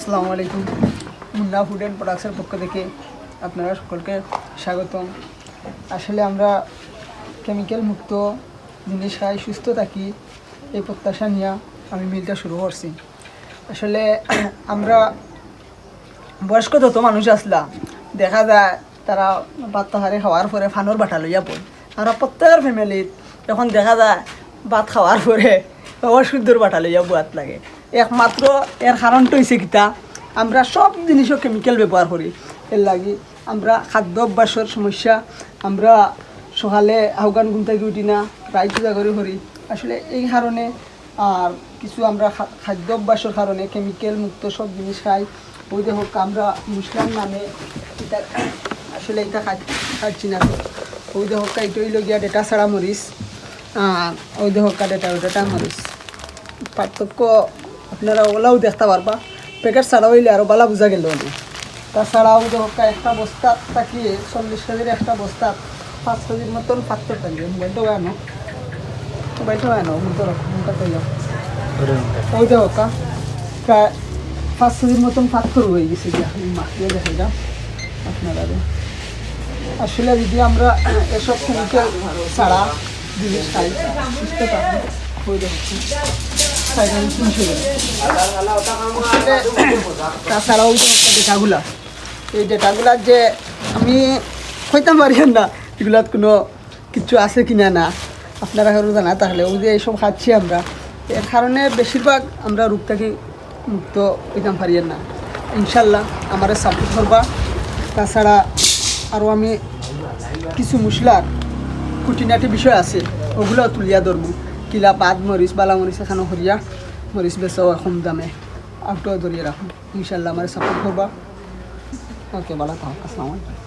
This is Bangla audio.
আসসালামু আলাইকুম। মুন্না ফুড অ্যান্ড প্রোডাক্টসের পক্ষ থেকে আপনারা সকলকে স্বাগতম। আসলে আমরা কেমিক্যাল মুক্ত জিনিস খাই, সুস্থ থাকি, এই প্রত্যাশা নিয়ে আমি মিলটা শুরু করছি। আসলে আমরা বয়স্ক যত মানুষ আসলা দেখা যায় তারা ভাত তাহারে খাওয়ার পরে ফানোর বাটা লইয়া পড়ে। আমরা প্রত্যেকের ফ্যামিলিত এখন দেখা যায় ভাত খাওয়ার পরে অশুদ্ধর বাটা লইয়া বোয়াত লাগে। একমাত্র এর কারণটা হয়েছে কিতা, আমরা সব জিনিসও কেমিক্যাল ব্যবহার করি। এর লাগি আমরা খাদ্য অভ্যাসের সমস্যা, আমরা সকালে আহ্বান ঘুম থেকে উঠি না, প্রায় পূজা করি। আসলে এই কারণে আর কিছু আমরা খাদ্য অভ্যাসের কারণে কেমিক্যাল মুক্ত সব জিনিস খাই। ওই দেখো আমরা মুসলাম নামে এটা আসলে এটা খাচ্ছি না। ওই দেখো এটা হইল গিয়া ডেটা ছাড়া মরিচ, ওই দেখো ডেটা মরিচ। পার্থক্য আপনারা ওলাও দেখতে পারবা। প্যাকেট ছাড়া হইলে আরও বালা বোঝা গেল না। তাছাড়াও দেখো একটা বস্তা তাকিয়ে 40 কেজির একটা বস্তা 5 কেজির মতন পাত্র থাকবে। মোবাইলটাও আনো মুখটা তৈরি ওই দেখো প্রায় 5 কেজির মতন পাত্র হয়ে গেছে। মাখিয়ে দেখে যাও আপনারা। আসলে যদি আমরা এসব কেমিক্যাল ছাড়া জিনিস খাই সুস্থ থাকি। ওই দেখো তাছাড়াও ডেটাগুলা, এই ডেটাগুলার যে আমি কইতাম পারি না এগুলার কোনো কিছু আছে কিনা না, আপনারা কারো জানা তাহলে ওই যে এইসব খাচ্ছি আমরা, এর কারণে বেশিরভাগ আমরা রোগ থেকে মুক্ত হইতাম পারি না। ইনশাল্লাহ আমার সাপোর্ট করবা। তাছাড়া আরও আমি কিছু মশলার খুঁটিনাটি বিষয় আছে ওগুলো তুলিয়া ধরবো। কিলা পাত মরিচ বালা মরিচ এখানে হরিয়া মরিচ বেচাও কম দামে আউটাও ধরিয়ে রাখুন। ইনশাল্লাহ আমার সাপোর্ট করবা। ওকে, ভালো থাকুন। আসসালামু আলাইকুম।